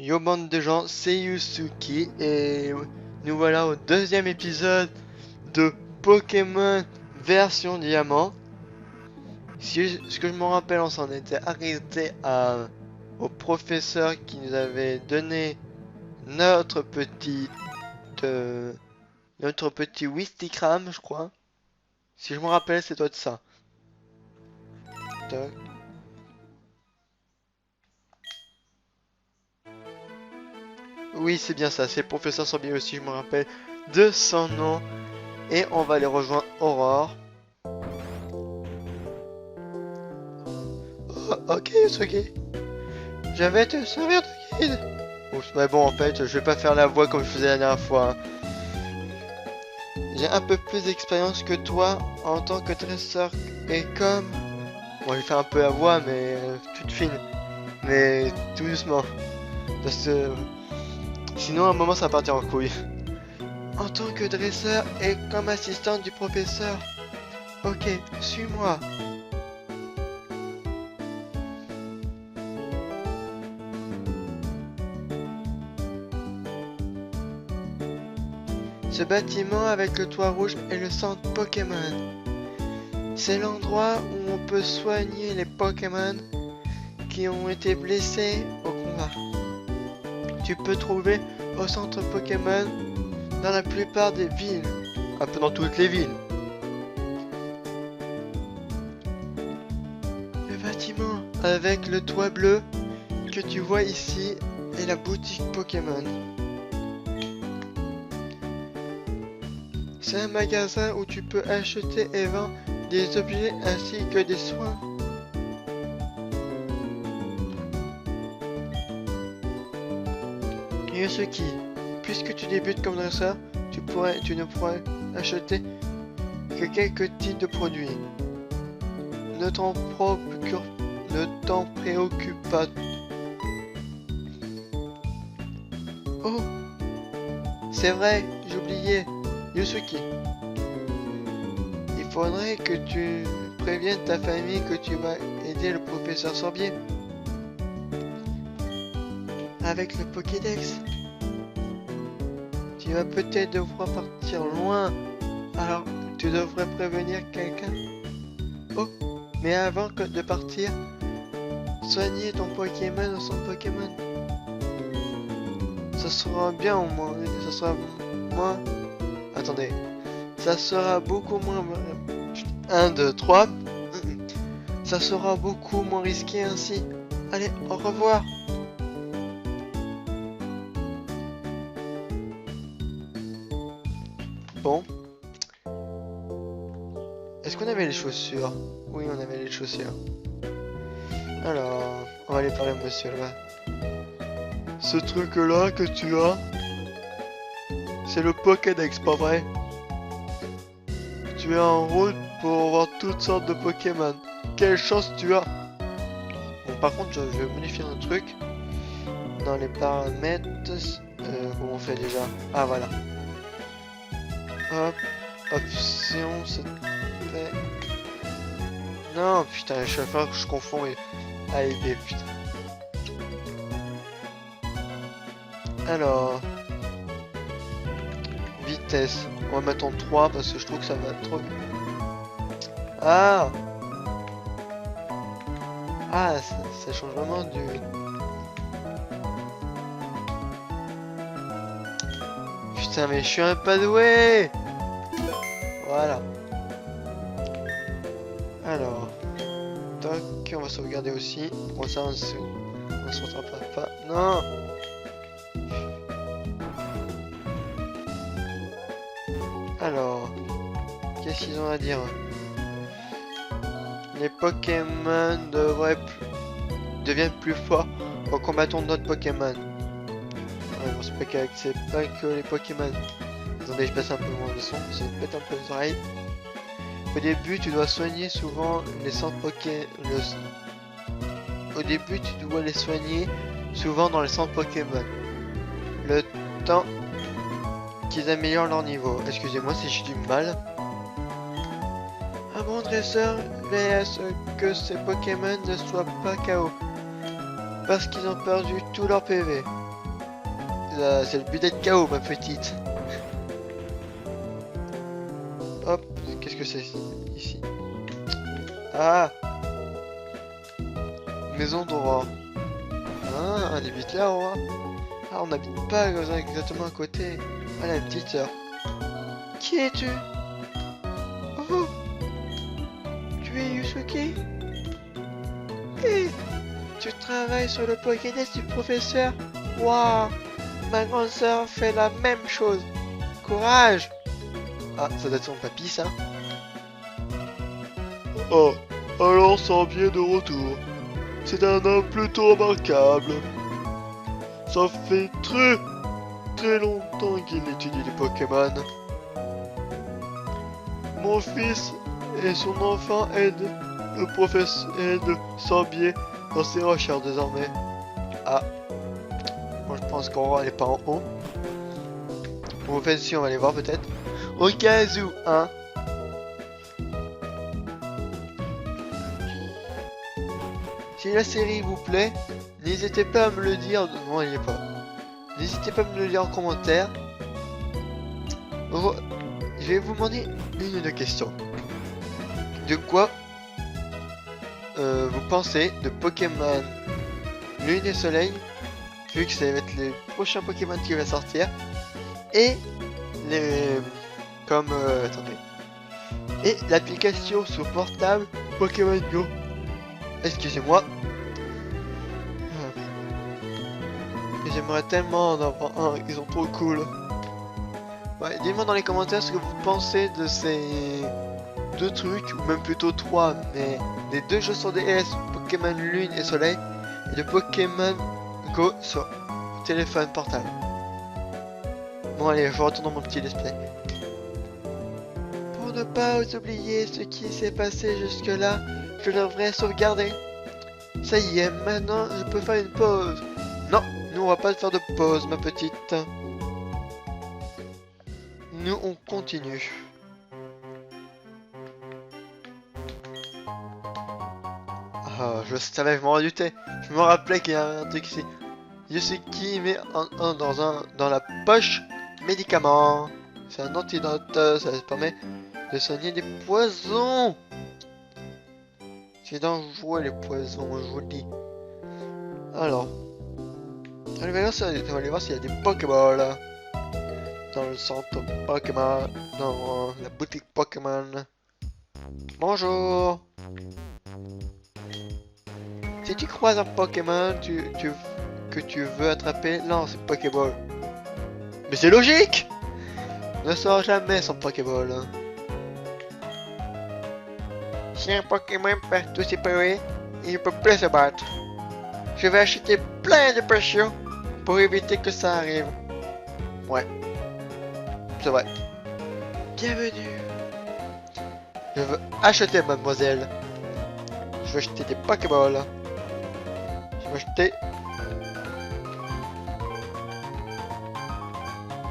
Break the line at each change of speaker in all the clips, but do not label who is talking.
Yo bande de gens, c'est Yusuki et nous voilà au deuxième épisode de Pokémon version diamant. Ce que je me rappelle, on s'en était arrêté au professeur qui nous avait donné notre petit euh, notre petit Wistikram, je crois. Si je me rappelle, c'est toi de ça. Tac. Oui, c'est bien ça, c'est le professeur Sorbier aussi, je me rappelle de son nom. Et on va aller rejoindre Aurore. Oh, ok, Yusuki. Je vais te servir de guide. Oups, mais bon, en fait, je vais pas faire la voix comme je faisais la dernière fois, hein. J'ai un peu plus d'expérience que toi en tant que dresseur et comme... Bon, je vais faire un peu la voix, mais toute fine. Mais tout doucement. Parce que... Sinon, à un moment, ça va partir en couille. En tant que dresseur et comme assistante du professeur. Ok, suis-moi. Ce bâtiment avec le toit rouge est le centre Pokémon. C'est l'endroit où on peut soigner les Pokémon qui ont été blessés au combat. Tu peux trouver au centre Pokémon dans la plupart des villes, un peu dans toutes les villes. Le bâtiment avec le toit bleu que tu vois ici est la boutique Pokémon. C'est un magasin où tu peux acheter et vendre des objets ainsi que des soins. Yusuki, puisque tu débutes comme dresseur, tu ne pourrais acheter que quelques types de produits. Ne t'en préoccupe pas. Oh, c'est vrai, j'oubliais. Yusuki, il faudrait que tu préviennes ta famille que tu vas aider le professeur Sorbier. Avec le Pokédex, tu vas peut-être devoir partir loin, alors tu devrais prévenir quelqu'un. Oh, mais avant de partir, soigner ton Pokémon au centre Pokémon. Ça sera bien au moins, ça sera moins... Attendez, ça sera beaucoup moins... 1, 2, 3. Ça sera beaucoup moins risqué ainsi. Allez, au revoir. Bon. Est-ce qu'on avait les chaussures? Oui, on avait les chaussures. Alors, on va aller parler à monsieur là. Ce truc-là que tu as, c'est le Pokédex, pas vrai? Tu es en route pour voir toutes sortes de Pokémon. Quelle chance tu as! Bon, par contre, je vais modifier un truc. Dans les paramètres... comment on fait déjà? Ah, voilà. Hop. Option, c'était... Non, putain, je vais faire que je confonds A et B, putain. Alors... Vitesse. On va mettre en 3 parce que je trouve que ça va trop... Ah! Ah, ça change vraiment du... Putain, mais je suis un pas doué! Voilà. Alors... Toc, on va sauvegarder aussi. Bon, ça, on se rattrape pas. Non! Alors... Qu'est-ce qu'ils ont à dire? Les Pokémon deviennent plus forts en combattant d'autres Pokémon. Ouais, bon, c'est pas que les Pokémon. Attendez, je passe un peu moins de son, ça me pète un peu les oreilles. Au début, tu dois soigner souvent les centres Pokémon. Au début, tu dois les soigner souvent dans les centres Pokémon. Le temps qu'ils améliorent leur niveau. Excusez-moi si j'ai du mal. Un bon dresseur veille à ce que ces Pokémon ne soient pas KO. Parce qu'ils ont perdu tout leur PV. c'est le but d'être KO, ma petite. Hop, qu'est-ce que c'est ici? Ah! Maison de roi. Ah, on habite là, roi. Ah, on n'habite pas exactement à côté. Ah, la petite sœur. Qui es-tu? Oh! Tu es Yusuke? Eh! Tu travailles sur le Pokédex du professeur? Waouh! Ma grande sœur fait la même chose. Courage! Ah, ça doit être son papy, ça. Oh, alors Sorbier de retour. C'est un homme plutôt remarquable. Ça fait très longtemps qu'il étudie les Pokémon. Mon fils et son enfant aident le professeur Sorbier dans ses recherches désormais. Ah, moi je pense qu'Aurore elle est pas en haut. Bon, enfin si, on va aller voir peut-être. Au cas où, hein. Si la série vous plaît, n'hésitez pas à me le dire. Non, il n'y est pas. N'hésitez pas à me le dire en commentaire. Je vais vous demander une question. De quoi vous pensez de Pokémon Lune et Soleil, vu que ça va être les prochains Pokémon qui vont sortir, et les attendez, et l'application sur portable Pokémon Go. Excusez-moi. J'aimerais tellement en avoir un, ils sont trop cool. Ouais, dites-moi dans les commentaires ce que vous pensez de ces deux trucs, ou même plutôt trois, mais des deux jeux sur DS, Pokémon Lune et Soleil, et de Pokémon Go sur téléphone portable. Bon allez, je retourne dans mon petit display. Pour ne pas oublier ce qui s'est passé jusque-là, je devrais sauvegarder. Ça y est, maintenant je peux faire une pause. Non, nous on va pas faire de pause, ma petite. Nous on continue. Ah, je savais, je m'en redoutais. Je me rappelais qu'il y avait un truc ici. Yusuke met dans la poche médicament. C'est un antidote, ça permet de soigner les poisons. C'est dangereux les poisons, je vous le dis. Alors, on va aller voir s'il y a des Pokéballs dans le centre Pokémon, dans la boutique Pokémon. Bonjour. Si tu croises un Pokémon que tu veux attraper, lance une Pokéball. Mais c'est logique! Ne sort jamais son Pokéball. Si un Pokémon perd tous ses PV, il ne peut plus se battre. Je vais acheter plein de potions pour éviter que ça arrive. Ouais. C'est vrai. Bienvenue. Je veux acheter, mademoiselle. Je veux acheter des Pokéballs. Je vais acheter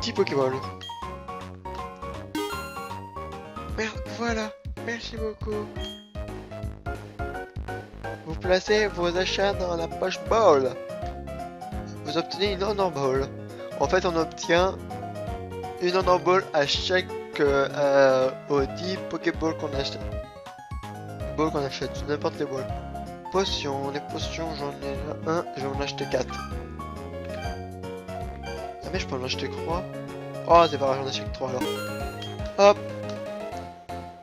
10 Pokéballs. Merde, voilà. Merci beaucoup. Vous placez vos achats dans la poche ball. Vous obtenez une Honor Ball. En fait, on obtient une Honor Ball à chaque aux 10 Pokéballs qu'on achète. N'importe les balles. Potions, les potions, j'en ai là 1, je vais en acheter 4. Ah mais je peux en acheter 3. Oh c'est pas grave, j'en achète 3 alors. Hop.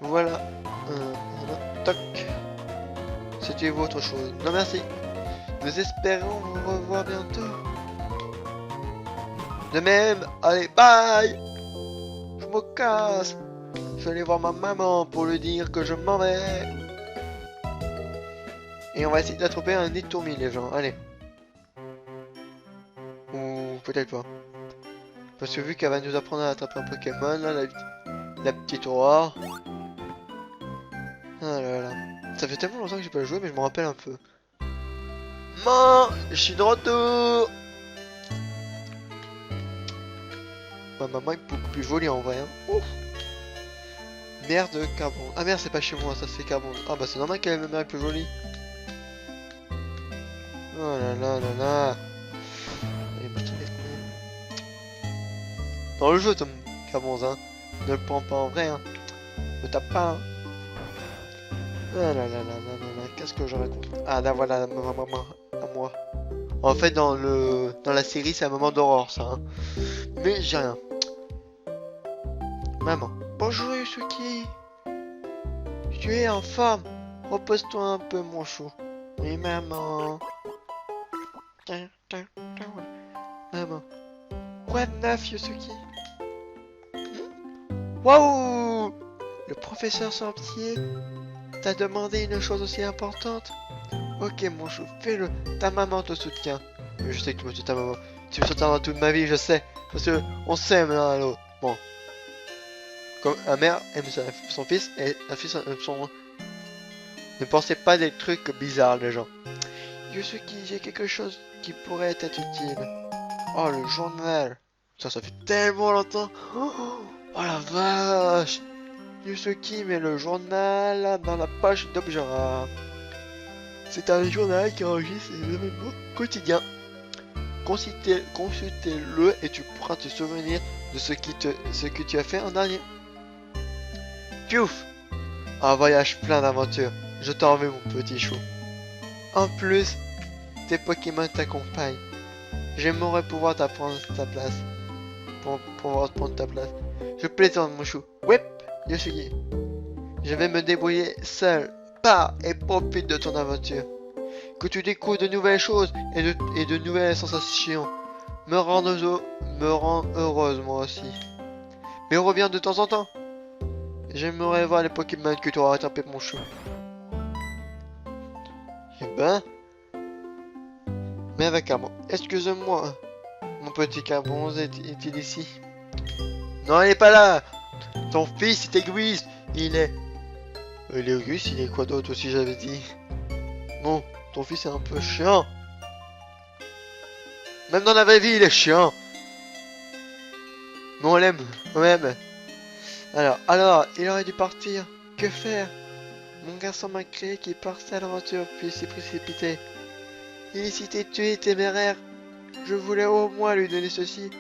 Voilà. Toc. C'était autre chose. Non merci. Nous espérons vous revoir bientôt. De même, allez, bye. Je me casse. Je vais aller voir ma maman pour lui dire que je m'en vais. Et on va essayer d'attraper un Nidormil les gens, allez. Ou peut-être pas. Parce que vu qu'elle va nous apprendre à attraper un Pokémon, là, la petite Aurore. Ah là là. Ça fait tellement longtemps que j'ai pas joué, mais je me rappelle un peu. Je suis de retour. Ma maman est beaucoup plus jolie en vrai. Hein. Ouf. Merde de carbone. Ah merde, c'est pas chez moi, ça c'est carbone. Ah bah c'est normal qu'elle ait ma mère plus jolie. Oh là là là là. Dans le jeu, Tom Cabonze, hein. Ne le prends pas en vrai, hein. Ne tape pas, hein. Ah là là là là là là, qu'est-ce que je raconte? Ah là voilà, ma maman à moi. En fait, dans la série, c'est un moment d'aurore, ça, hein. Mais j'ai rien. Maman. Bonjour Yusuki. Tu es en forme. Repose-toi un peu, mon chou. Oui, maman. Maman. Quoi de neuf, Yusuki? Waouh! Le professeur Sorcier t'a demandé une chose aussi importante? Ok, mon chou, fais-le. Ta maman te soutient. Je sais que tu me soutiens, maman. Tu me soutiendras toute ma vie, je sais. Parce que on s'aime l'un à l'autre. Bon. Comme un mère aime son fils et un fils aime son... Ne pensez pas des trucs bizarres, les gens. Yusuki, j'ai quelque chose qui pourrait être utile. Oh, le journal. Ça fait tellement longtemps. Oh la vache. Yusuki met le journal dans la poche d'objets rares. C'est un journal qui enregistre les événements quotidiens. Consultez-le et tu pourras te souvenir de ce que tu as fait en dernier. Piouf! Un voyage plein d'aventures. Je t'en veux, mon petit chou. En plus, tes Pokémon t'accompagnent. J'aimerais pouvoir t'apprendre ta place. Pour pouvoir prendre ta place. Je plaisante, mon chou. Whip, Yoshigi. Je vais me débrouiller seul. Pars et profite de ton aventure. Que tu découvres de nouvelles choses et de nouvelles sensations. Me rend heureuse, moi aussi. Mais reviens de temps en temps. J'aimerais voir les Pokémon que tu auras attrapés, mon chou. Eh ben... Mais avec amour. Excuse-moi. Mon petit Carbonze est-il ici? Non, il est pas là. Ton fils est égoïste. Il est égoïste, il est quoi d'autre aussi, j'avais dit. Non, ton fils est un peu chiant. Même dans la vraie vie, il est chiant. Mais on l'aime, on l'aime. Alors, il aurait dû partir. Que faire? Mon garçon m'a créé qu'il partait à l'aventure, puis s'est précipité. Il s'était tué téméraire. Je voulais au moins lui donner ceci.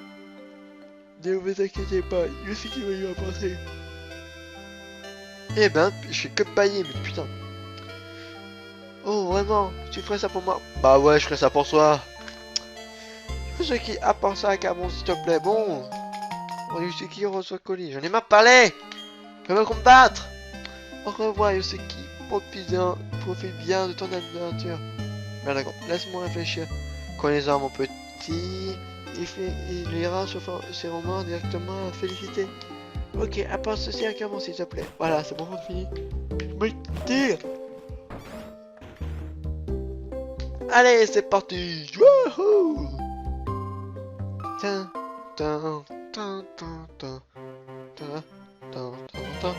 Ne vous inquiétez pas, je sais qu'il va lui apporter. Eh ben, je suis que paillé, mais putain. Oh, vraiment? Tu ferais ça pour moi? Bah ouais, je ferais ça pour toi. Je qui apporte ça à Carbon, s'il te plaît. Bon. On Yusuki reçoit le colis. J'en ai marre de parler. Je veux combattre. Au revoir, Yusuki. Profite bien de ton aventure. Ben d'accord, laisse-moi réfléchir. Connais-en, mon petit. Il lira ses romans directement à Félicité. Ok, apporte ceci à Carbon, s'il te plaît. Voilà, c'est bon, on finit. Mais tire. Allez, c'est parti. Wouhou. Tin, tin, tin, tin, tin, tin, tin, tin, tin.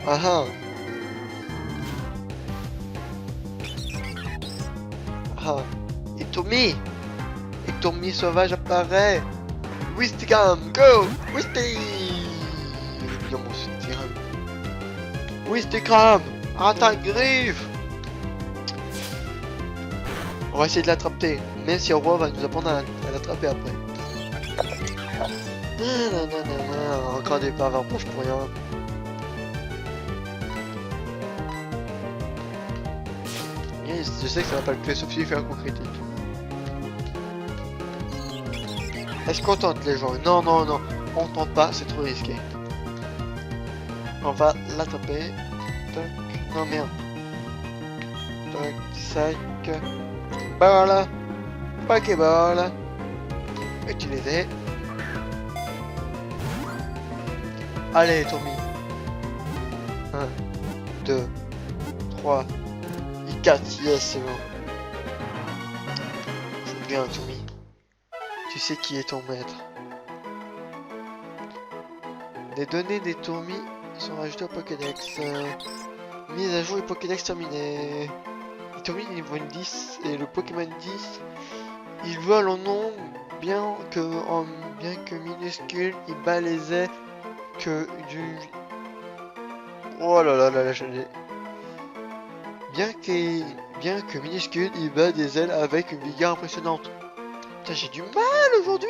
Ah ah. Ah. Itomi sauvage apparaît. Wistigam, go. Wisty. Il est mon Wistigam. Wistigam, attaque griffe. On va essayer de l'attraper, même si Roi va nous apprendre à l'attraper après. Encore des pervers pour rien. Yes, je sais que ça va pas le tuer, sauf s'il fait un coup critique. Est-ce qu'on tente les gens? Non, non, non, on tente pas, c'est trop risqué. On va l'attraper. Tac, non merde. Tac, sac. Voilà. Pokéball. Utilisé. Allez, Tommy. 1, 2, 3, 4. Yes, c'est bon. C'est bien, Tommy. Tu sais qui est ton maître. Les données des Tommy sont rajoutées au Pokédex. Mise à jour et Pokédex terminé. Les Tommy niveau 10 et le Pokémon 10. Ils volent en nombre, bien que minuscule, ils bat les ailes que du... Oh là là là là, bien que minuscule, il bat des ailes avec une vigueur impressionnante. Putain, j'ai du mal aujourd'hui.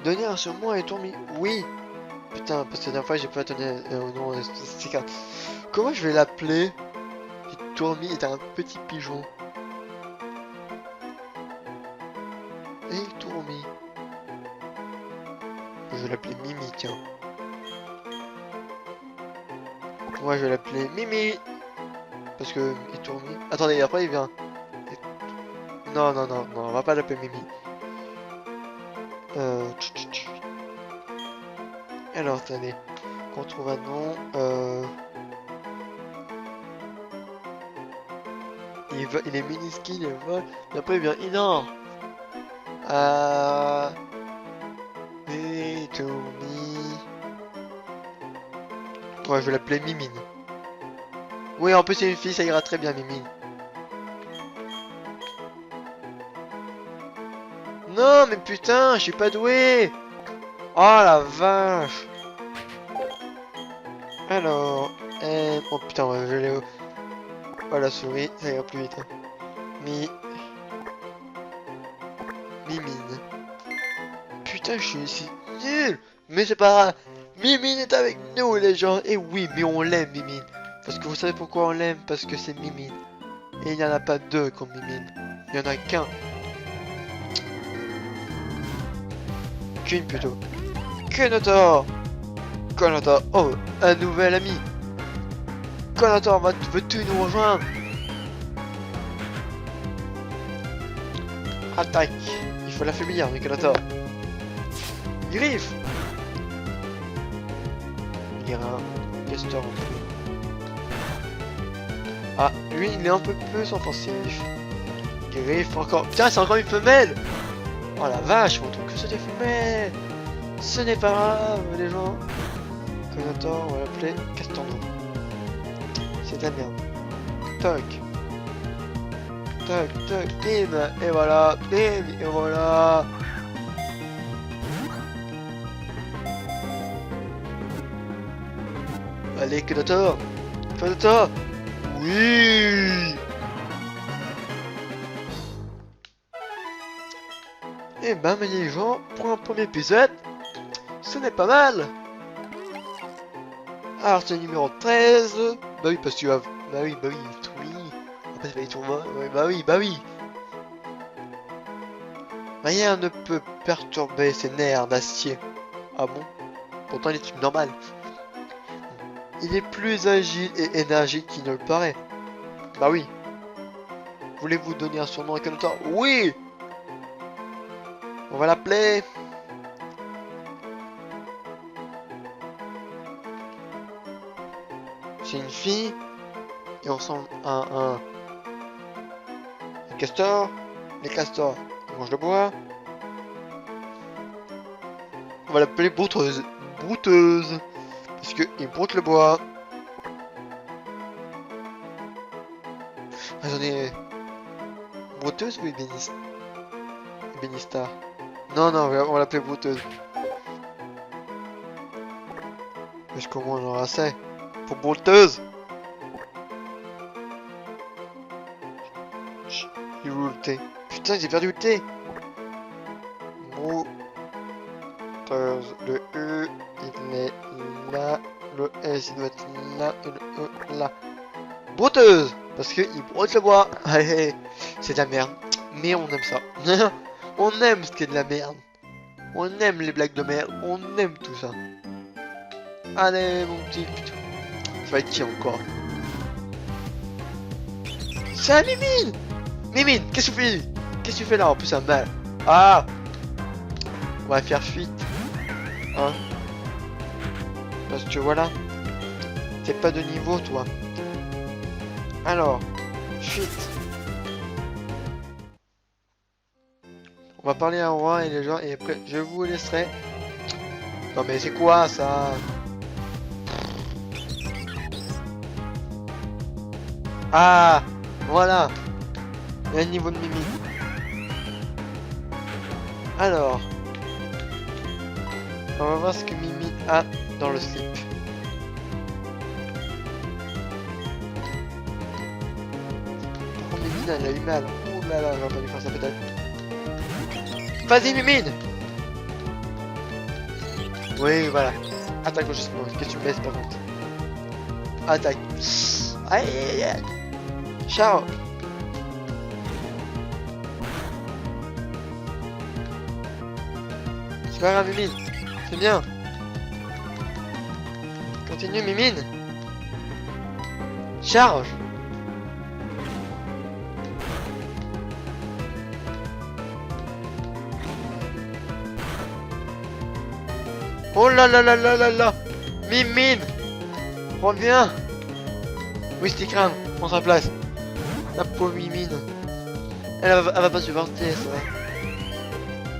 Donner un surnom à Tourmi. Oui. Putain, parce que la dernière fois j'ai pas donné au nom de ces cartes. Comment je vais l'appeler? Tourmi est un petit pigeon. Et Tourmi. Je vais l'appeler Mimi, tiens. Moi je vais l'appeler Mimi. Parce que il Tourmi. Attendez, après il vient. Non, non, non, non, on va pas l'appeler Mimi. Alors, attendez. Qu'on trouve un nom. Il est mini-ski, il vole. Et après il vient Inor. Et Tourmi. Ouais, je vais l'appeler Mimine. Oui, en plus c'est une fille, ça ira très bien, Mimine. Non, mais putain, je suis pas doué. Oh la vache. Alors, oh putain, ouais, je l'ai. Oh la souris, ça ira plus vite. Hein. Mimine. Putain, je suis si nul. Mais c'est pas grave. Mimine est avec nous, les gens. Et oui, mais on l'aime, Mimine. Parce que vous savez pourquoi on l'aime? Parce que c'est Mimine. Et il n'y en a pas deux comme Mimine. Il n'y en a qu'un. Qu'une plutôt. Konotor. Konotor. Oh, un nouvel ami. Konotor, veux-tu nous rejoindre? Attaque. Il faut l'affaiblir, mais Konotor. Griffe. Il y a un castor. Ah, lui, il est un peu plus offensif. Griffe encore. Tiens, c'est encore une femelle. Oh la vache, on trouve que c'est des femelles. Ce n'est pas grave, les gens. Konotor, on va l'appeler Castorno. C'est de la merde. Toc. Toc, toc, bim. Et voilà, bim, et voilà. Allez, Konotor. Konotor. Oui. Et ben, mes les gens, pour un premier épisode, ce n'est pas mal. Alors, c'est le numéro 13. Bah oui, parce que tu as... Bah oui, oui. Après, c'est pas les tournois. Ouais, bah oui. Rien ne peut perturber ses nerfs d'acier. Ah bon? Pourtant, il est type normal. Il est plus agile et énergique qu'il ne le paraît. Bah oui. Voulez-vous donner un surnom à Konotor? Oui! On va l'appeler... C'est une fille. Et on ressemble à un castor. Les castors, ils mangent le bois. On va l'appeler brouteuse. Brouteuse. Parce qu'ils broutent le bois. Attendez. Brouteuse ou ébénista? Non, on va l'appeler brouteuse. Mais comment on aura assez pour brouteuse? Il roule le T. Putain, j'ai perdu le T. Brouteuse. Le E, il est là. Le S, il doit être là. Et le E, là. Brouteuse. Parce qu'il broute le bois. Allez, c'est de la merde. Mais on aime ça. On aime ce qui est de la merde. On aime les blagues de merde. On aime tout ça. Allez, mon petit. Putain. Ça va être qui encore? C'est un Mimine. Mimine, qu'est-ce que tu fais? Qu'est-ce que tu fais là? En plus, ça mal. Ah! On va faire fuite. Hein? Parce que voilà. T'es pas de niveau, toi. Alors, fuite. On va parler à un roi et les gens, et après, je vous laisserai. Non, mais c'est quoi ça? Ah! Voilà! Il y a un niveau de Mimi. Alors, on va voir ce que Mimi a dans le slip. Par contre, Mimine, elle a eu mal. Oh là là, j'aurais pas dû faire ça peut-être. Vas-y, Mimine! Oui, voilà. Attaque au justement. Qu'est-ce que tu me laisses par contre? Attaque. Aïe aïe aïe. Ciao. C'est pas grave, Mimine. C'est bien. Continue, Mimine. Charge. Oh là là là là là là. Mimine. Reviens. Oui, c'était crâne. Prends sa place. La pauvre Mimine. Elle va pas supporter ça.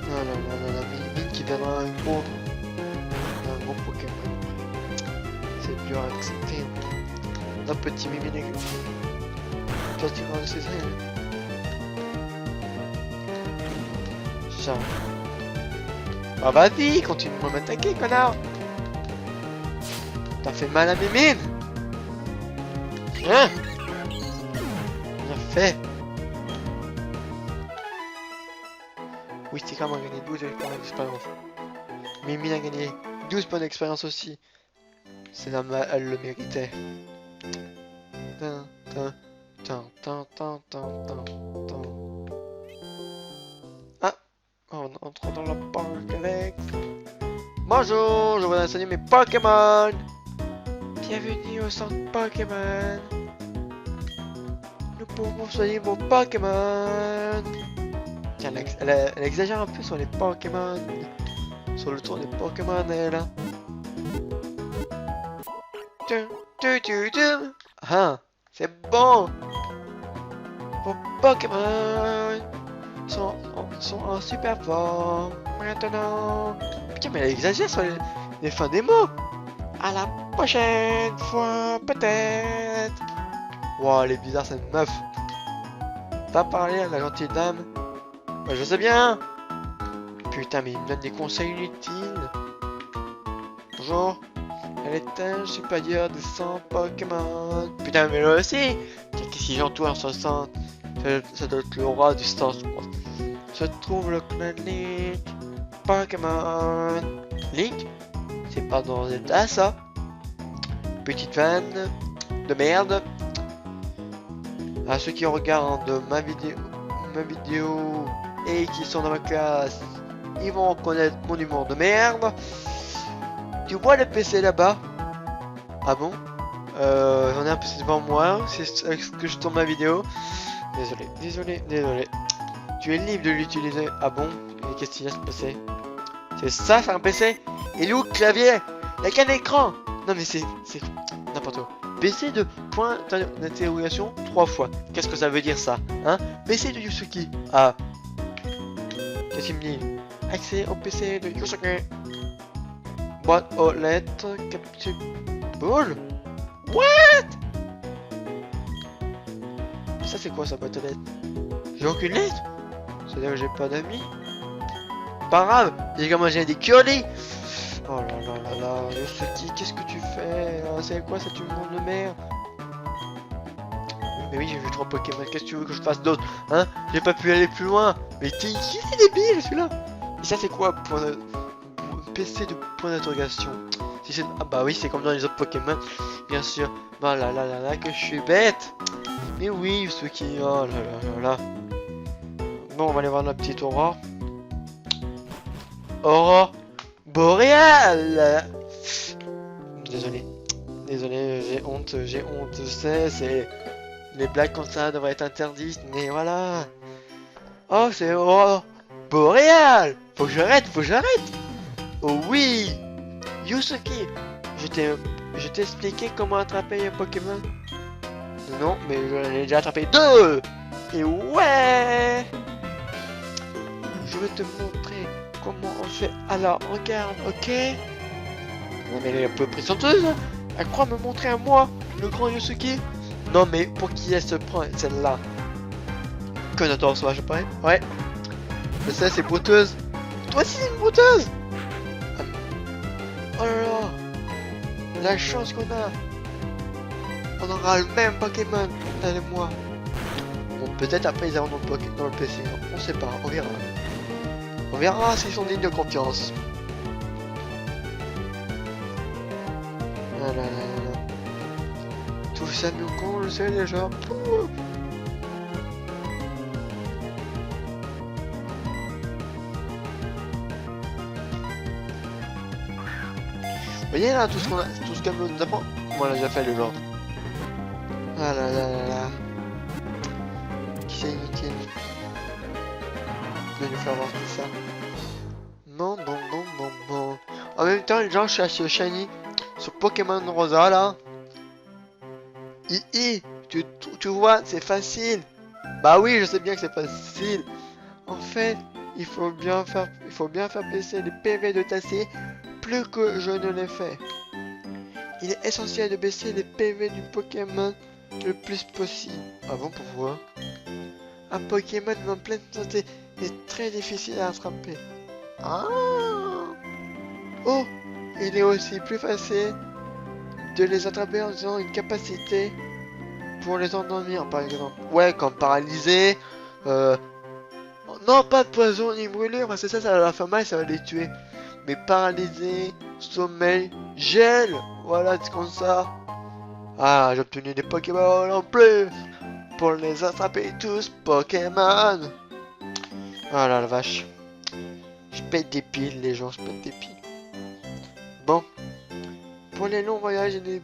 Oh là là là là. Mimine qui viendra un gros Pokémon. C'est dur à accepter. Un petit Mimine. Toi, tu crois que c'est ça? Ça. Ah vas-y, continue de m'attaquer, connard. T'as fait mal à Mimine. Hein? Bien fait. Oui, c'est quand même gagné 12 points d'expérience. Mimine a gagné 12 points d'expérience aussi. C'est normal, elle le méritait. Tin, tin, tin, tin, tin, tin, tin, tin. Ah, on entre dans la parc avec. Bonjour, je voudrais enseigner mes Pokémon. Bienvenue au centre Pokémon. Nous pouvons soigner vos Pokémon. Tiens, elle exagère un peu sur les Pokémon. Sur le tour des Pokémon, elle. Ah, c'est bon. Vos Pokémon sont en super forme maintenant. Putain, mais elle exagère sur les fins des mots. À la prochaine fois, peut-être. Wow, elle est bizarre cette meuf. T'as parlé à la gentille dame? Bah, je sais bien. Putain, mais il me donne des conseils inutiles. Bonjour. Elle est un supérieur de 100 Pokémon. Putain, mais là aussi. Qu'est-ce qui j'entoure sur 100? Ça doit être le roi du stand, je crois. Se trouve le clan Link. Pokémon. Link? C'est pas dans l'état ça. Petite fan de merde. À ceux qui regardent ma vidéo et qui sont dans ma classe, ils vont reconnaître mon humour de merde. Tu vois le PC là-bas? Ah bon? J'en ai un PC devant moi, c'est avec ce que je tourne ma vidéo. Désolé. Tu es libre de l'utiliser. Ah bon? Et qu'est-ce qu'il y a ce PC? C'est ça, c'est un PC? Et où le clavier? Il n'y a qu'un écran! Non mais c'est n'importe quoi. PC de point d'interrogation 3 fois. Qu'est-ce que ça veut dire ça? Hein? PC de Yusuki. Ah. Qu'est-ce qu'il me dit? Accès au PC de Yusuki. Boîte aux lettres. Capture. Ball? What? Ça c'est quoi ça boîte aux lettres? J'ai aucune lettre? C'est-à-dire que j'ai pas d'amis? Pas grave, j'ai comment j'ai des curly. Oh là là là là, Yusuki, qu'est-ce que tu fais? C'est quoi cet humour de merde? Mais oui, j'ai vu 3 Pokémon, qu'est-ce que tu veux que je fasse d'autre? Hein? J'ai pas pu aller plus loin. Mais t'es débile celui-là. Et ça c'est quoi? PC de point d'interrogation. Si ah bah oui, c'est comme dans les autres Pokémon, bien sûr. Bah là là là là, que je suis bête. Mais oui, Yusuki, oh là là là là. Bon, on va aller voir notre petite Aurore. Aurore boréale. Désolé, j'ai honte, je sais, c'est... Les blagues comme ça devraient être interdites, mais voilà. Oh, c'est Aurore boréale. Faut que j'arrête. Oh oui. Yusuki, je t'ai expliqué comment attraper un Pokémon. Non, mais j'en ai déjà attrapé 2. Et ouais. Je vais te montrer comment on fait. Alors, regarde, ok? Non, mais elle est un peu présenteuse, hein. Elle croit me montrer à moi, le grand Yusuki. Non, mais pour qui elle se prend, celle-là? Connateur sauvage, pareil. Ouais. Je sais, c'est brouteuse. Toi aussi, c'est une brouteuse. Oh là là. La chance qu'on a. On aura le même Pokémon, elle et moi. Bon, peut-être après ils iront dans le PC. On sait pas, on verra. On verra s'ils sont dignes de confiance. Ah là là là là. Tout ça me con, je sais déjà. Pouh. Vous voyez là tout ce qu'on a, tout ce qu'elle nous apprend. Moi on l'a déjà fait le genre. Ah là là là là. Qui c'est inutile de nous faire voir tout ça. Non, non, non, non, non. En même temps, les gens cherchent Shiny sur Pokémon Rosa là. Tu vois, c'est facile. Bah oui, je sais bien que c'est facile. En fait, il faut bien faire baisser les PV de Tassé plus que je ne l'ai fait. Il est essentiel de baisser les PV du Pokémon le plus possible. Ah bon, pourquoi? Un Pokémon en pleine santé est très difficile à attraper. Ah! Oh! Il est aussi plus facile de les attraper en faisant une capacité pour les endormir, par exemple. Ouais, comme paralysé. Non, pas de poison ni brûlure, parce que ça va leur faire mal, ça va les tuer. Mais paralysé, sommeil, gel. Voilà, c'est comme ça. Ah, j'ai obtenu des Pokéballs en plus pour les attraper tous, Pokémon. Ah là la vache. Je pète des piles, les gens, je pète des piles. Bon. Pour les longs voyages, il est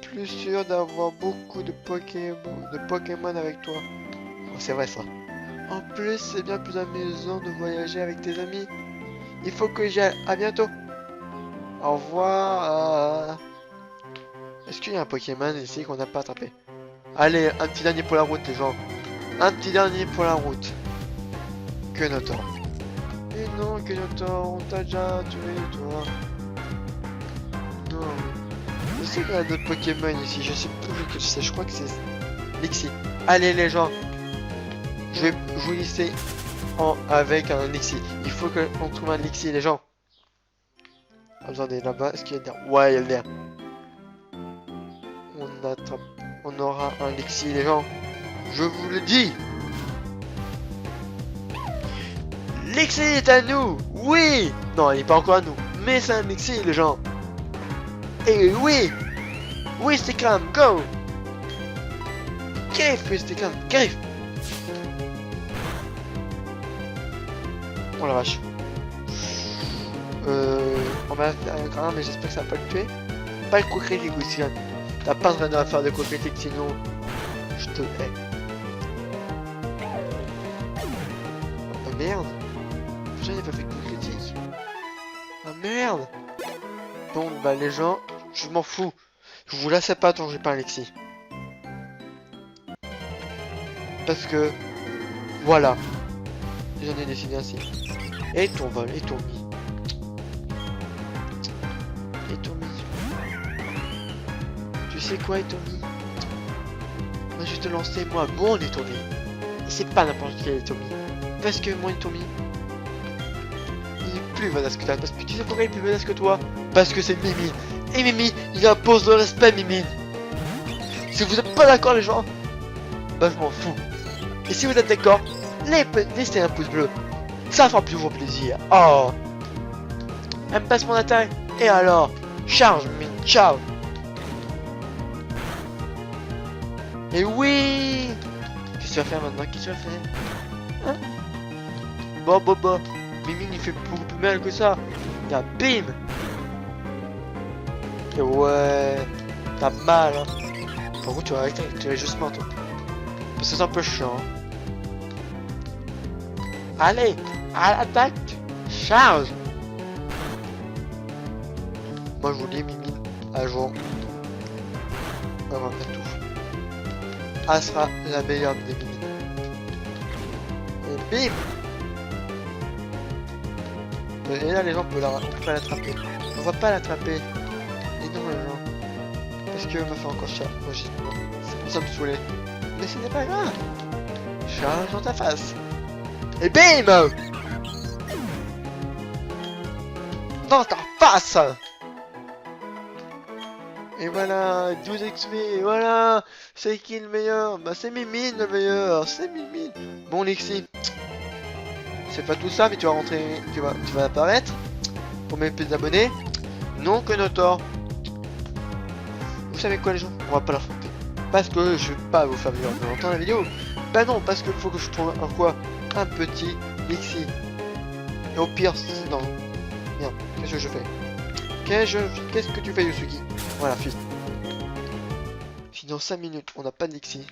plus sûr d'avoir beaucoup de Pokémon avec toi. Oh, c'est vrai ça. En plus, c'est bien plus amusant de voyager avec tes amis. Il faut que j'aille. À bientôt. Au revoir. Est-ce qu'il y a un Pokémon ici qu'on n'a pas attrapé? Allez, un petit dernier pour la route, les gens. Un petit dernier pour la route. Kenotor. Et non, Kenotor, on t'a déjà tué, toi. Non. Je sais qu'il y a d'autres Pokémon ici. Je sais plus que c'est. Je crois que c'est Lixie. Allez, les gens. Je vais jouer ici avec un Lixie. Il faut qu'on trouve un Lixie, les gens. Attendez, là-bas, est-ce qu'il y a l'air? Ouais, il y a l'air. On aura un Lixie, les gens. Je vous le dis. Lixie est à nous. Oui. Non, il est pas encore à nous. Mais c'est un Lixie, les gens. Et oui. Oui, Stikram, go. Griffe, oui, Stikram, griffe. Oh la vache. On va faire un grain, mais j'espère que ça va pas le tuer. Pas le coup critique aussi. Hein. T'as pas de à faire de coup critique, sinon je te hais. Oh merde. Putain, il a pas fait de coup critique. Oh merde. Bon, bah les gens, je m'en fous. Je vous laisse pas tant que j'ai pas un Lexi. Parce que, voilà. J'en ai décidé ainsi. Et ton vol, et ton mi. Et ton mi. Tu sais quoi, et ton mi? Moi je vais te lancer, moi, mon Etomi. Et c'est pas n'importe quel Etomi. Parce que mon Etomi, il est plus badass que toi. Parce que tu sais pourquoi il est plus badass que toi? Parce que c'est Mimi. Et Mimi, il impose le respect, Mimi. Si vous êtes pas d'accord, les gens, bah je m'en fous. Et si vous êtes d'accord, laissez un pouce bleu. Ça fera plus gros plaisir. Oh. Elle me passe mon attaque. Et alors, charge, Mimi, ciao. Et oui. Qu'est-ce que tu vas faire maintenant? Qu'est-ce que tu vas faire? Hein? Bon. Mimi il fait beaucoup plus mal que ça. Y'a bim. Et ouais. T'as mal hein. Par contre tu vas arrêter avec tes ajustements toi. Parce que c'est un peu chiant. Hein. Allez, à l'attaque. Charge. Moi je vous dis Mimi à jour. On va faire tout. Elle sera la meilleure des Mimi. Et bim. Et là les gens on peut pas l'attraper. On va pas l'attraper. Et non les gens. Parce que me fait encore cher. Moi j'ai ça me saoulait. Mais ce n'est pas grave. Charge dans ta face. Et bim. Dans ta face. Et voilà, 12 XP, voilà. C'est qui le meilleur? Bah c'est Mimine le meilleur. C'est Mimine. Bon Lexi. C'est pas tout ça, mais tu vas rentrer, tu vas apparaître pour mes petits abonnés. Non, Kenotor. savez quoi les gens? On va pas l'affronter. Parce que je vais pas vous faire vivre longtemps la vidéo. Bah non, parce qu'il faut que je trouve un quoi? Un petit Lixi. Et au pire, non. Merde, qu'est-ce que je fais? Qu'est-ce que tu fais, Yusuki? Voilà, fils. Si dans 5 minutes, on n'a pas de Lixi,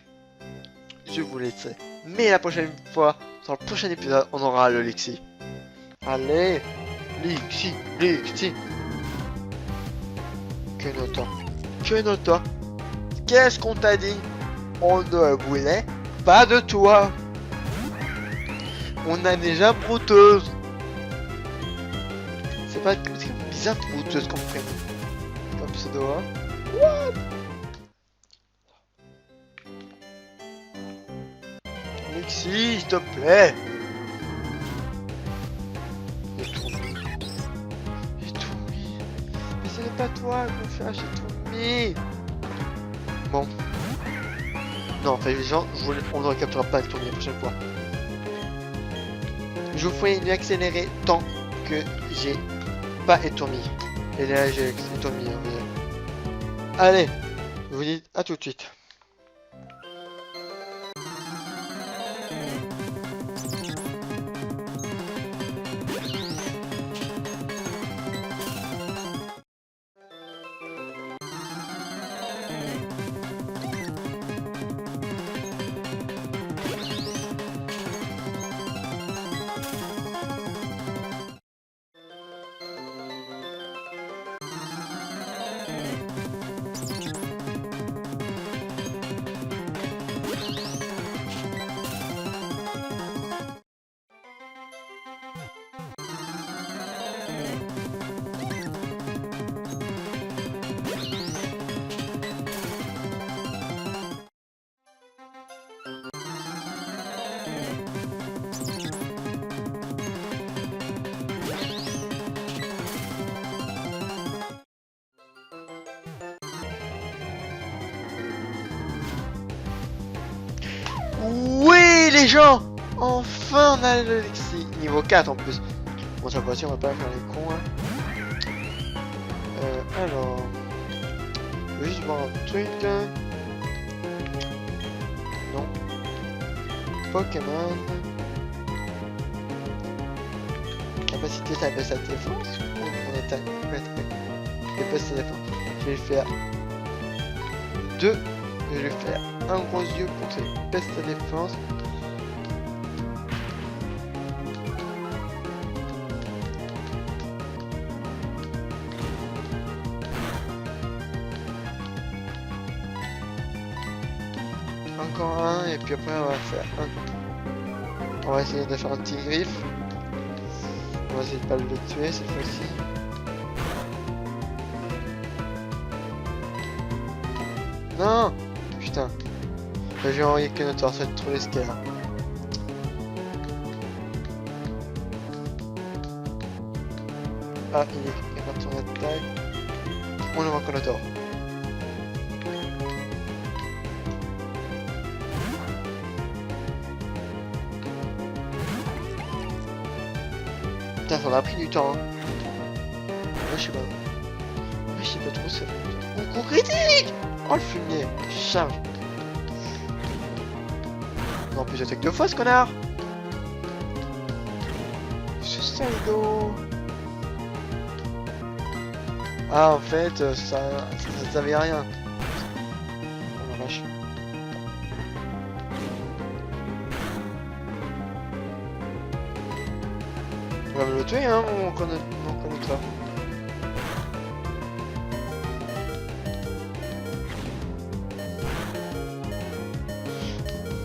je vous laisserai. Mais la prochaine fois, dans le prochain épisode, on aura le Lixi. Allez, Lixi, Lixi. Que notre qu'est-ce qu'on t'a dit? On ne voulait pas de toi. On a déjà brouteuse. C'est pas bizarre brouteuse comme prénom. Comme pseudo, hein? What? Lixi, s'il te plaît. J'ai tout mis. Mais ce n'est pas toi qu'on fait, j'ai tout mis. Bon. Non, enfin, les gens, on ne recapturera pas le tourner la prochaine fois. Je vous ferai une accélérée tant que j'ai pas étourmi. Et là, j'ai étourmi. Allez, je vous dis à tout de suite. Oui les gens, enfin on a le Lixi, niveau 4 en plus. Bon cette fois-ci on va pas faire les cons hein. Alors, je vais juste voir un truc. Non. Pokémon. Capacité, ça baisse sa défense ou on attaque? Je baisse sa défense. Je vais faire 2. Je vais faire un gros yeux pour que ça baisse sa défense. Encore un et puis après on va faire un. On va essayer de faire un petit griffe. On va essayer de pas le tuer cette fois-ci. Non! Putain. Je vais envoyer que notre ça va être trop risqué là. Ah, il est parti en attaque. On le voit qu'on a tort. Putain, ça en a pris du temps. Hein. Ouais, je sais pas. Ouais, je sais pas trop, ça fait. Oh, coup critique! Oh, le fumier! Charge! Non, en plus, j'attaque 2 fois ce connard! Ce salaud! Ah, en fait, ça servait à rien. Oh la vache. On va me le tuer, hein, mon conducteur.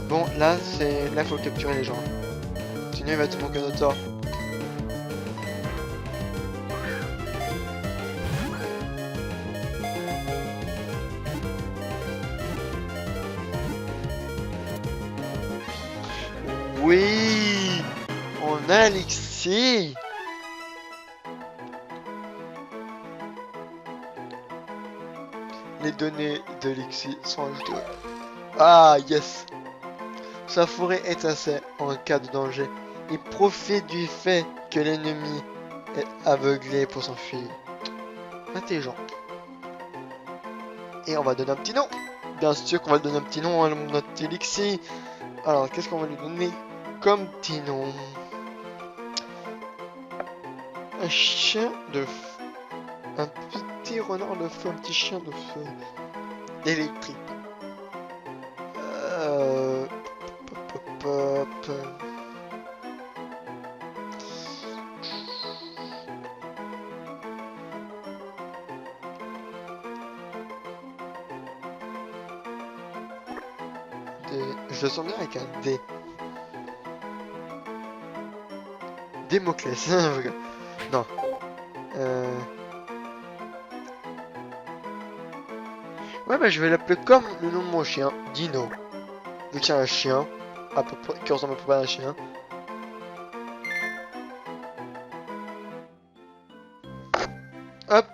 Bon, là, il faut capturer les gens. Sinon, il va tout manquer notre tort. Oui, on a Lixi. Les données de Lixi sont ajoutées. Ah, yes. Sa forêt étincelle en cas de danger. Il profite du fait que l'ennemi est aveuglé pour s'enfuir. Intelligent. Et on va donner un petit nom. Bien sûr qu'on va donner un petit nom à notre élixir. Alors, qu'est-ce qu'on va lui donner comme petit nom? Un chien de feu. Un petit renard de feu, un petit chien de feu. Électrique. Pop, pop, pop. Je le sens bien avec un D. Démoclès. Non. Ouais, bah je vais l'appeler comme le nom de mon chien, Dino. Vu que c'est un chien, à peu près, qui ressemble à peu près à un chien. Hop.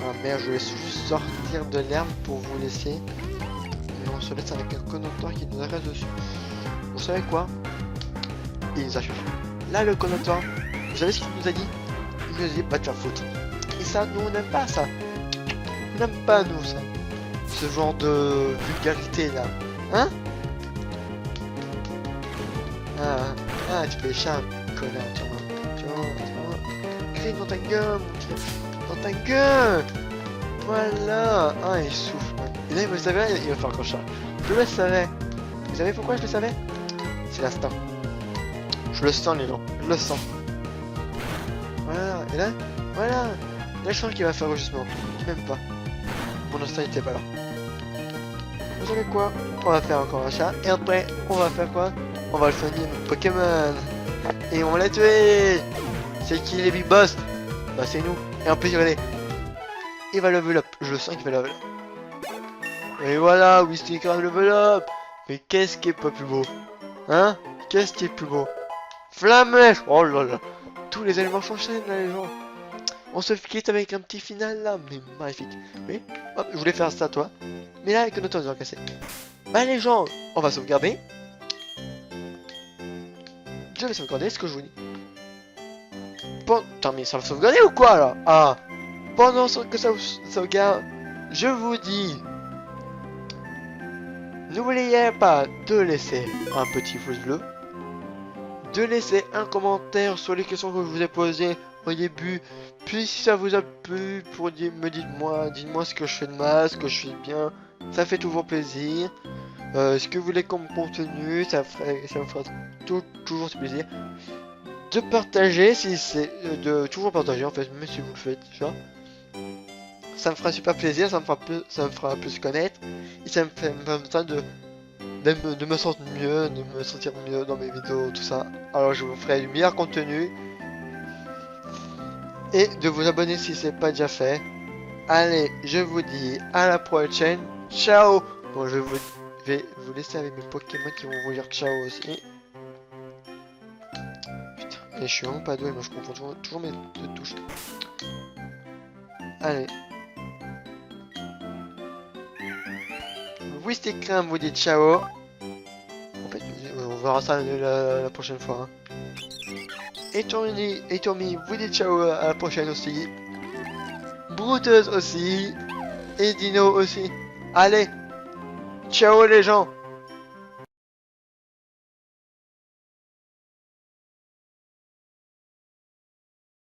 Ah merde, je voulais juste sortir de l'herbe pour vous laisser. Et on se laisse avec un connecteur qui nous arrête dessus. Vous savez quoi? Il nous a cherché. Là, le connecteur, vous savez ce qu'il nous a dit? Il nous a dit, va te faire foutre. Et ça, nous, on n'aime pas ça. On n'aime pas, nous, ça. Ce genre de vulgarité, là. Hein? Ah, tu fais chat, connard, tu vois. Crie dans ta gueule, mon Dieu. Dans ta gueule. Voilà. Ah, il souffle. Et là, vous le savez, il va faire encore chat. Je le savais. Vous savez pourquoi je le savais? C'est l'instinct. Je le sens, les gens. Je le sens. Voilà. Et là, voilà. Là, je sens qu'il va faire rugissement. Même pas. Mon instinct n'était pas là. Vous savez quoi? On va faire encore un chat. Et après, on va faire quoi? On va le soigner notre Pokémon. Et on va la tuer. C'est qui les Big Boss? Bah, c'est nous. Et en plus, regardez. Il va level up. Je le sens qu'il va level up. Et voilà, Wistikram level up. Mais qu'est-ce qui est pas plus beau? Hein? Qu'est-ce qui est plus beau? Flamèche! Oh là là! Tous les éléments s'enchaînent là, les gens. On se quitte avec un petit final là, mais magnifique. Oui? Hop, je voulais faire ça, toi. Mais là, avec notre temps, ils ont cassé. Bah, les gens, on va sauvegarder. Je vais sauvegarder ce que je vous dis. Bon, attends, mais ça va sauvegarder ou quoi là? Ah! Pendant que ça sauvegarde, je vous dis. N'oubliez pas de laisser un petit pouce bleu, de laisser un commentaire sur les questions que je vous ai posées au début, puis si ça vous a plu, pour dites-moi ce que je fais de mal, ce que je fais bien, ça fait toujours plaisir. Ce que vous voulez comme contenu, ça me fera toujours plaisir. De partager, si c'est de toujours partager en fait, même si vous le faites déjà. Ça me fera super plaisir, ça me fera plus connaître, et ça me permettra de me sentir mieux dans mes vidéos, tout ça. Alors je vous ferai du meilleur contenu, et de vous abonner si c'est pas déjà fait. Allez, je vous dis à la prochaine, ciao. Bon, je vais vous laisser avec mes Pokémon qui vont vous dire ciao aussi. Putain, et je suis vraiment pas doué, moi je confonds toujours mes deux touches. Allez. Wistikram vous dit ciao. En fait, on verra ça la prochaine fois. Hein. Et Tommy vous dit ciao à la prochaine aussi. Brouteuse aussi. Et Dino aussi. Allez, ciao les gens.